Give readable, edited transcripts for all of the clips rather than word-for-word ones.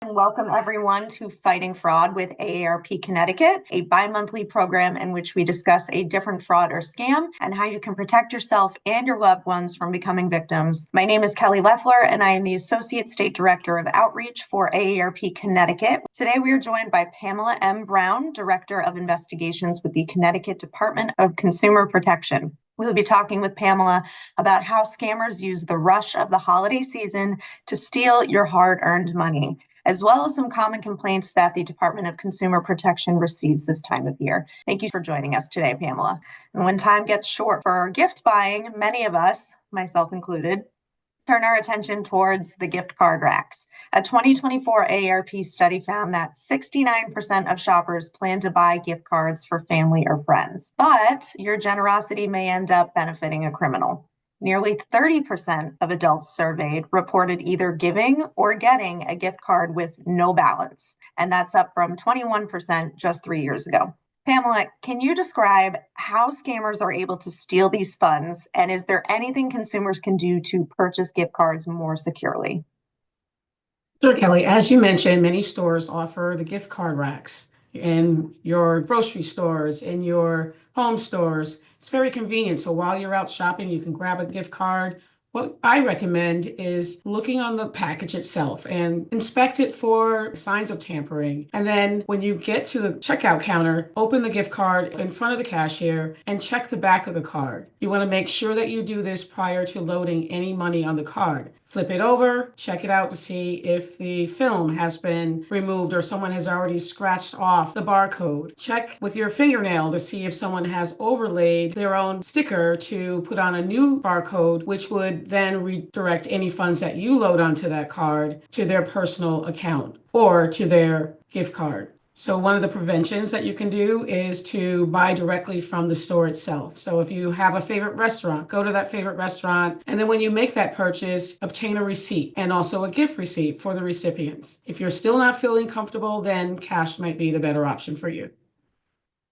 Welcome everyone to Fighting Fraud with AARP Connecticut, a bi-monthly program in which we discuss a different fraud or scam and how you can protect yourself and your loved ones from becoming victims. My name is Kelly Leffler and I am the Associate State Director of Outreach for AARP Connecticut. Today we are joined by Pamela M. Brown, Director of Investigations with the Connecticut Department of Consumer Protection. We'll be talking with Pamela about how scammers use the rush of the holiday season to steal your hard-earned money, as well as some common complaints that the Department of Consumer Protection receives this time of year. Thank you for joining us today, Pamela. And when time gets short for gift buying, many of us, myself included, turn our attention towards the gift card racks. A 2024 AARP study found that 69% of shoppers plan to buy gift cards for family or friends, but your generosity may end up benefiting a criminal. Nearly 30% of adults surveyed reported either giving or getting a gift card with no balance, and that's up from 21% just 3 years ago. Pamela, can you describe how scammers are able to steal these funds, and is there anything consumers can do to purchase gift cards more securely? Sure, Kelly. As you mentioned, many stores offer the gift card racks in your grocery stores, in your home stores. It's very convenient. So while you're out shopping, you can grab a gift card. What I recommend is looking on the package itself and inspect it for signs of tampering. And then when you get to the checkout counter, open the gift card in front of the cashier and check the back of the card. You want to make sure that you do this prior to loading any money on the card. Flip it over, check it out to see if the film has been removed or someone has already scratched off the barcode. Check with your fingernail to see if someone has overlaid their own sticker to put on a new barcode, which would then redirect any funds that you load onto that card to their personal account or to their gift card. So one of the preventions that you can do is to buy directly from the store itself. So if you have a favorite restaurant, go to that favorite restaurant, and then when you make that purchase, obtain a receipt and also a gift receipt for the recipients. If you're still not feeling comfortable, then cash might be the better option for you.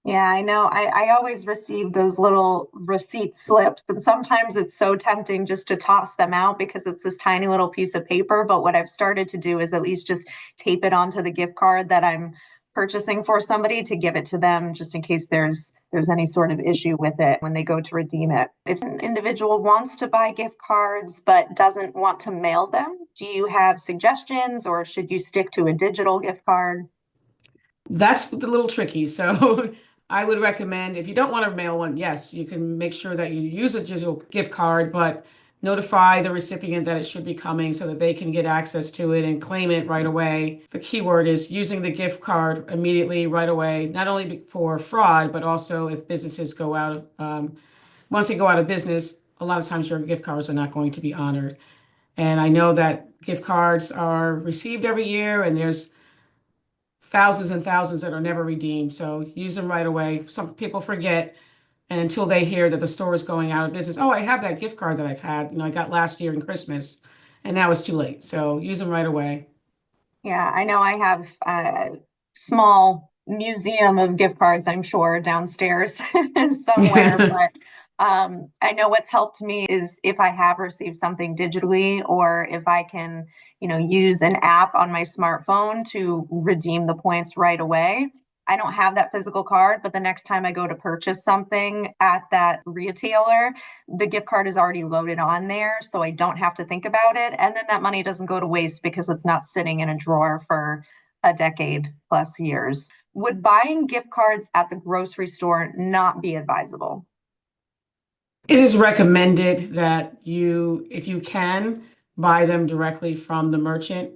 Yeah, I know. I always receive those little receipt slips, and sometimes it's so tempting just to toss them out because it's this tiny little piece of paper. But what I've started to do is at least just tape it onto the gift card that I'm purchasing for somebody to give it to them just in case there's any sort of issue with it when they go to redeem it. If an individual wants to buy gift cards but doesn't want to mail them, do you have suggestions or should you stick to a digital gift card? That's a little tricky. So I would recommend if you don't want to mail one, yes, you can make sure that you use a digital gift card, but notify the recipient that it should be coming so that they can get access to it and claim it right away. The key word is using the gift card immediately, right away, not only for fraud, but also if businesses go out, once they go out of business, a lot of times your gift cards are not going to be honored. And I know that gift cards are received every year and there's thousands and thousands that are never redeemed. So use them right away. Some people forget, and until they hear that the store is going out of business, oh, I have that gift card that I've had, I got last year in Christmas, and now it's too late. So use them right away. Yeah, I know I have a small museum of gift cards, I'm sure, downstairs somewhere. But I know what's helped me is if I have received something digitally or if I can, use an app on my smartphone to redeem the points right away. I don't have that physical card, but the next time I go to purchase something at that retailer, the gift card is already loaded on there, so I don't have to think about it. And then that money doesn't go to waste because it's not sitting in a drawer for a decade plus years. Would buying gift cards at the grocery store not be advisable? It is recommended that you, if you can, buy them directly from the merchant.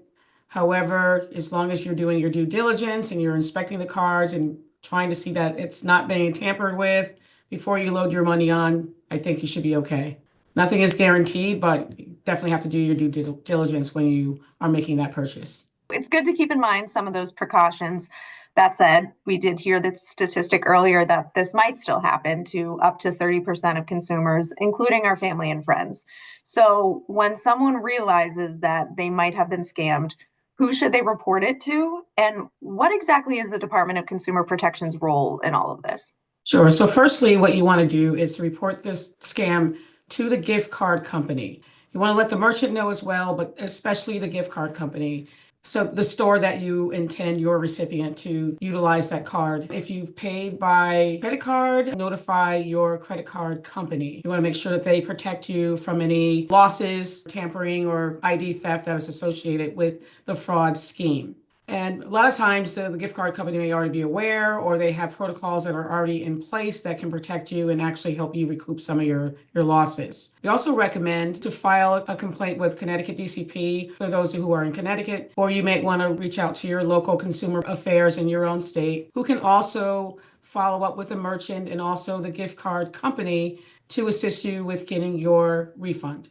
However, as long as you're doing your due diligence and you're inspecting the cards and trying to see that it's not being tampered with before you load your money on, I think you should be okay. Nothing is guaranteed, but you definitely have to do your due diligence when you are making that purchase. It's good to keep in mind some of those precautions. That said, we did hear the statistic earlier that this might still happen to up to 30% of consumers, including our family and friends. So when someone realizes that they might have been scammed, who should they report it to? And what exactly is the Department of Consumer Protection's role in all of this? Sure. So firstly, what you want to do is to report this scam to the gift card company. You want to let the merchant know as well, but especially the gift card company. So the store that you intend your recipient to utilize that card. If you've paid by credit card, notify your credit card company. You want to make sure that they protect you from any losses, tampering, or ID theft that is associated with the fraud scheme. And a lot of times the gift card company may already be aware, or they have protocols that are already in place that can protect you and actually help you recoup some of your losses. We also recommend to file a complaint with Connecticut DCP for those who are in Connecticut, or you may want to reach out to your local consumer affairs in your own state, who can also follow up with the merchant and also the gift card company to assist you with getting your refund.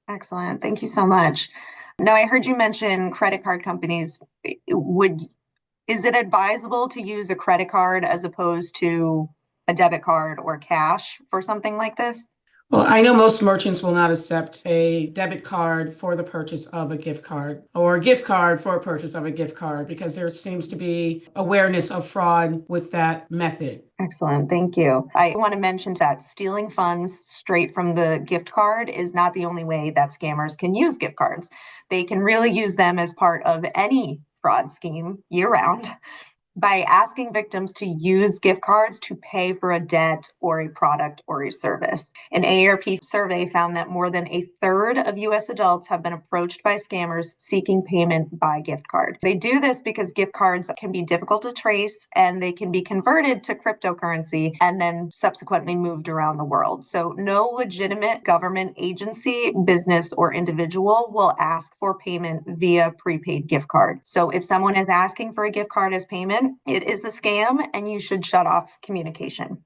Excellent. Thank you so much. Now, I heard you mention credit card companies. Is it advisable to use a credit card as opposed to a debit card or cash for something like this? Well, I know most merchants will not accept a debit card for the purchase of a gift card or a gift card for a purchase of a gift card because there seems to be awareness of fraud with that method. Excellent. Thank you. I want to mention that stealing funds straight from the gift card is not the only way that scammers can use gift cards. They can really use them as part of any fraud scheme year round by asking victims to use gift cards to pay for a debt or a product or a service. An AARP survey found that more than a third of US adults have been approached by scammers seeking payment by gift card. They do this because gift cards can be difficult to trace and they can be converted to cryptocurrency and then subsequently moved around the world. So no legitimate government agency, business, or individual will ask for payment via prepaid gift card. So if someone is asking for a gift card as payment, it is a scam and you should shut off communication.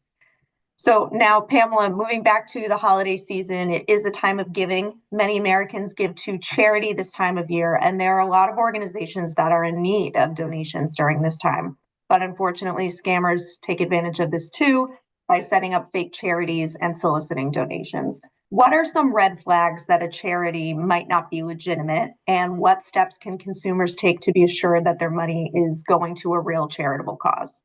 So now, Pamela, moving back to the holiday season, it is a time of giving. Many Americans give to charity this time of year, and there are a lot of organizations that are in need of donations during this time. But unfortunately, scammers take advantage of this too by setting up fake charities and soliciting donations. What are some red flags that a charity might not be legitimate, and what steps can consumers take to be assured that their money is going to a real charitable cause?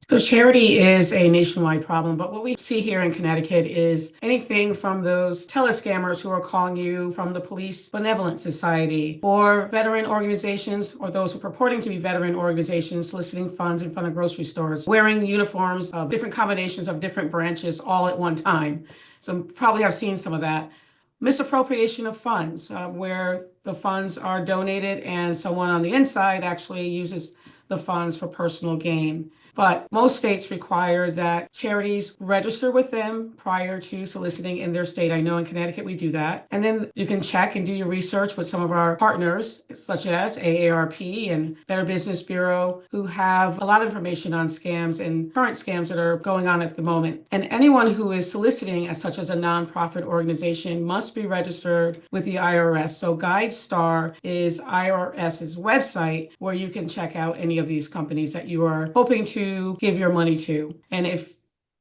So charity is a nationwide problem, but what we see here in Connecticut is anything from those telescammers who are calling you from the Police Benevolent Society or veteran organizations or those who are purporting to be veteran organizations soliciting funds in front of grocery stores, wearing uniforms of different combinations of different branches all at one time. So probably have seen some of that. Misappropriation of funds, where the funds are donated and someone on the inside actually uses the funds for personal gain. But most states require that charities register with them prior to soliciting in their state. I know in Connecticut we do that. And then you can check and do your research with some of our partners, such as AARP and Better Business Bureau, who have a lot of information on scams and current scams that are going on at the moment. And anyone who is soliciting as such as a nonprofit organization must be registered with the IRS. So GuideStar is IRS's website where you can check out any of these companies that you are hoping to give your money to. And if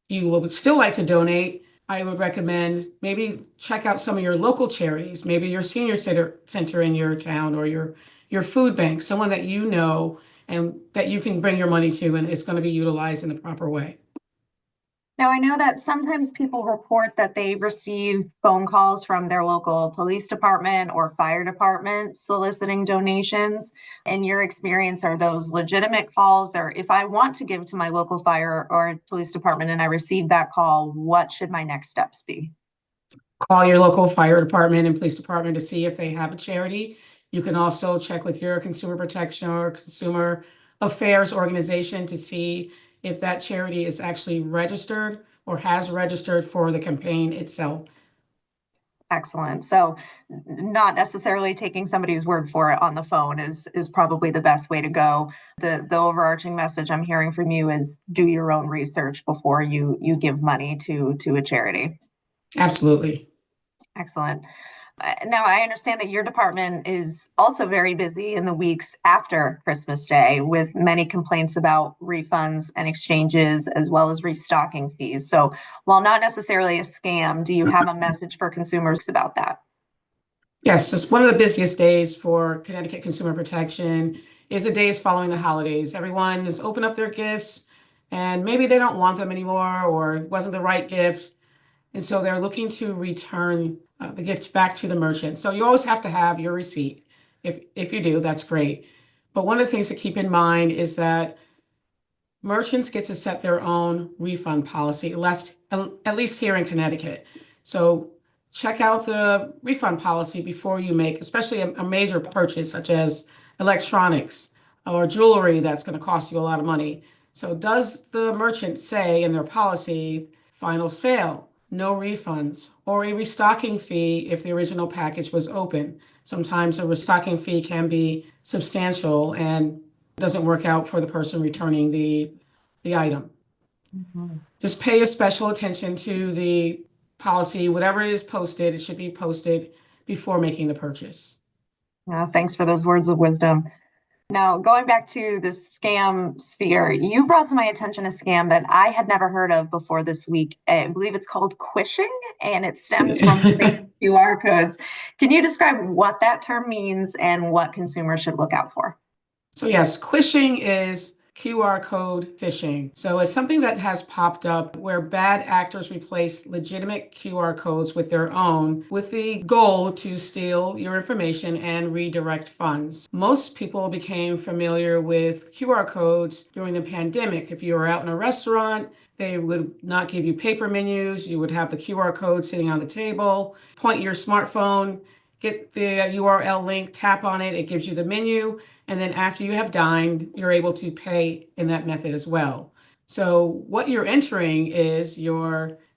you would still like to donate, I would recommend maybe check out some of your local charities, maybe your senior center in your town or your food bank, someone that you know and that you can bring your money to and it's going to be utilized in the proper way. Now, I know that sometimes people report that they receive phone calls from their local police department or fire department soliciting donations. In your experience, are those legitimate calls? Or if I want to give to my local fire or police department and I receive that call, what should my next steps be? Call your local fire department and police department to see if they have a charity. You can also check with your consumer protection or consumer affairs organization to see if that charity is actually registered or has registered for the campaign itself. Excellent. So not necessarily taking somebody's word for it on the phone is probably the best way to go. The overarching message I'm hearing from you is do your own research before you give money to a charity. Absolutely. Excellent. Now, I understand that your department is also very busy in the weeks after Christmas Day with many complaints about refunds and exchanges, as well as restocking fees. So, while not necessarily a scam, do you have a message for consumers about that? Yes, it's one of the busiest days for Connecticut Consumer Protection is the days following the holidays. Everyone has opened up their gifts and maybe they don't want them anymore or it wasn't the right gift. And so they're looking to return the gift back to the merchant. So you always have to have your receipt. If you do, that's great. But one of the things to keep in mind is that merchants get to set their own refund policy, at least here in Connecticut. So check out the refund policy before you make, especially a major purchase such as electronics or jewelry that's going to cost you a lot of money. So does the merchant say in their policy, final sale, no refunds, or a restocking fee if the original package was open? Sometimes a restocking fee can be substantial and doesn't work out for the person returning the item. Just pay a special attention to the policy. Whatever it is posted, it should be posted before making the purchase. Thanks for those words of wisdom. Now, going back to the scam sphere, you brought to my attention a scam that I had never heard of before this week. I believe it's called quishing, and it stems from fake QR codes. Can you describe what that term means and what consumers should look out for? So yes, quishing is QR code phishing. So it's something that has popped up where bad actors replace legitimate QR codes with their own, with the goal to steal your information and redirect funds. Most people became familiar with QR codes during the pandemic. If you were out in a restaurant, they would not give you paper menus. You would have the QR code sitting on the table, point your smartphone, get the URL link, tap on it, it gives you the menu. And then after you have dined, you're able to pay in that method as well. So what you're entering is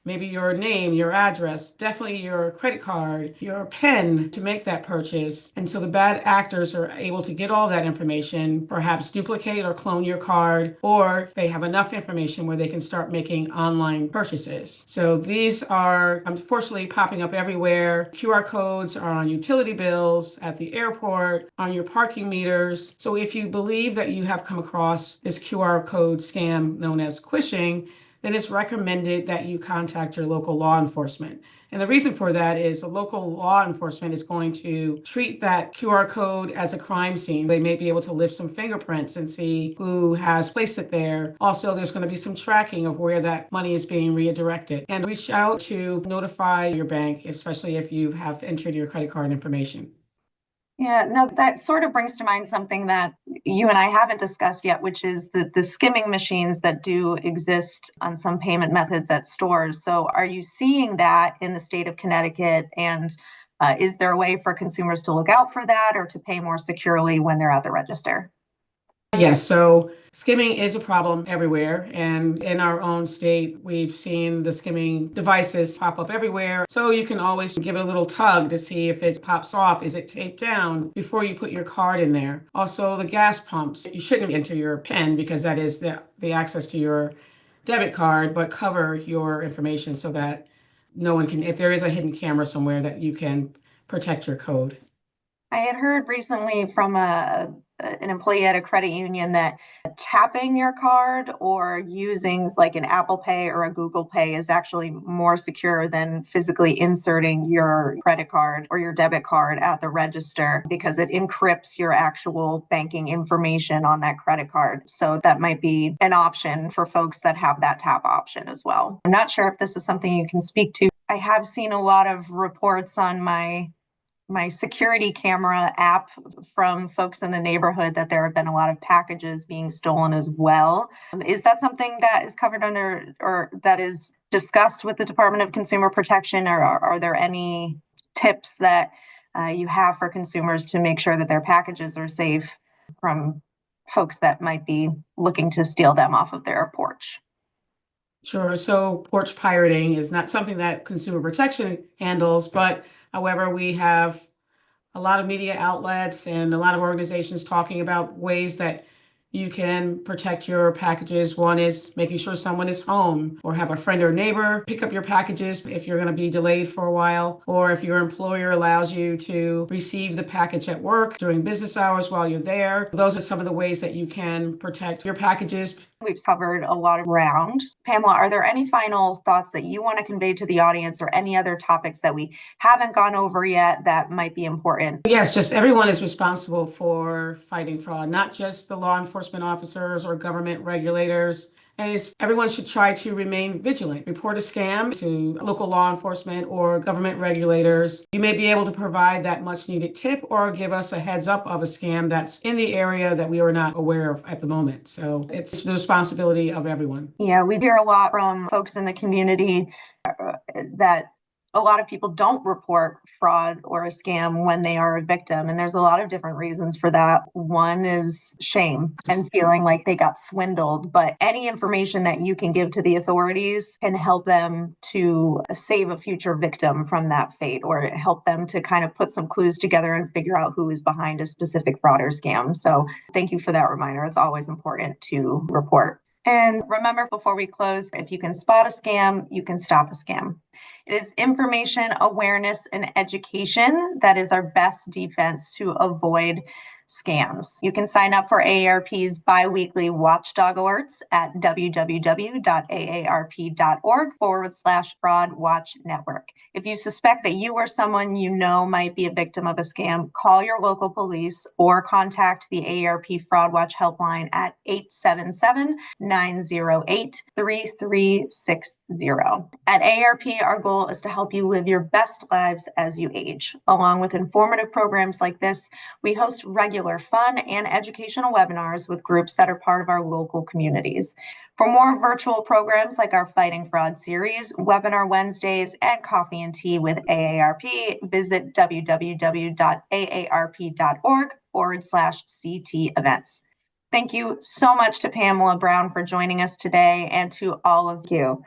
maybe your name, your address, definitely your credit card, your PIN to make that purchase. And so the bad actors are able to get all that information, perhaps duplicate or clone your card, or they have enough information where they can start making online purchases. So these are unfortunately popping up everywhere. QR codes are on utility bills, at the airport, on your parking meters. So if you believe that you have come across this QR code scam known as quishing, then it's recommended that you contact your local law enforcement. And the reason for that is the local law enforcement is going to treat that QR code as a crime scene. They may be able to lift some fingerprints and see who has placed it there. Also, there's going to be some tracking of where that money is being redirected. And reach out to notify your bank, especially if you have entered your credit card information. Yeah, no, that sort of brings to mind something that you and I haven't discussed yet, which is the skimming machines that do exist on some payment methods at stores. So are you seeing that in the state of Connecticut? And is there a way for consumers to look out for that or to pay more securely when they're at the register? Yes, so skimming is a problem everywhere. And in our own state, we've seen the skimming devices pop up everywhere. So you can always give it a little tug to see if it pops off. Is it taped down before you put your card in there? Also, the gas pumps. You shouldn't enter your PIN because that is the access to your debit card, but cover your information so that no one can, if there is a hidden camera somewhere, that you can protect your code. I had heard recently from an employee at a credit union that tapping your card or using like an Apple Pay or a Google Pay is actually more secure than physically inserting your credit card or your debit card at the register because it encrypts your actual banking information on that credit card. So that might be an option for folks that have that tap option as well. I'm not sure if this is something you can speak to. I have seen a lot of reports on my security camera app from folks in the neighborhood that there have been a lot of packages being stolen as well. Is that something that is covered under or that is discussed with the Department of Consumer Protection, or are there any tips that you have for consumers to make sure that their packages are safe from folks that might be looking to steal them off of their porch? Sure. So porch pirating is not something that consumer protection handles, but however, we have a lot of media outlets and a lot of organizations talking about ways that you can protect your packages. One is making sure someone is home or have a friend or neighbor pick up your packages if you're going to be delayed for a while, or if your employer allows you to receive the package at work during business hours while you're there. Those are some of the ways that you can protect your packages. We've covered a lot of ground. Pamela, are there any final thoughts that you want to convey to the audience or any other topics that we haven't gone over yet that might be important? Yes, just everyone is responsible for fighting fraud, not just the law enforcement officers or government regulators. And everyone should try to remain vigilant. Report a scam to local law enforcement or government regulators. You may be able to provide that much needed tip or give us a heads up of a scam that's in the area that we are not aware of at the moment. So it's the responsibility of everyone. Yeah, we hear a lot from folks in the community that a lot of people don't report fraud or a scam when they are a victim. And there's a lot of different reasons for that. One is shame and feeling like they got swindled. But any information that you can give to the authorities can help them to save a future victim from that fate, or help them to kind of put some clues together and figure out who is behind a specific fraud or scam. So thank you for that reminder. It's always important to report. And remember, before we close, if you can spot a scam, you can stop a scam. It is information, awareness, and education that is our best defense to avoid scams. You can sign up for AARP's biweekly watchdog alerts at www.aarp.org/fraud watch network. If you suspect that you or someone you know might be a victim of a scam, call your local police or contact the AARP Fraud Watch helpline at 877-908-3360. At AARP, our goal is to help you live your best lives as you age. Along with informative programs like this, we host regular fun and educational webinars with groups that are part of our local communities. For more virtual programs like our Fighting Fraud series, Webinar Wednesdays, and Coffee and Tea with AARP, visit www.aarp.org/CT events. Thank you so much to Pamela Brown for joining us today, and to all of you.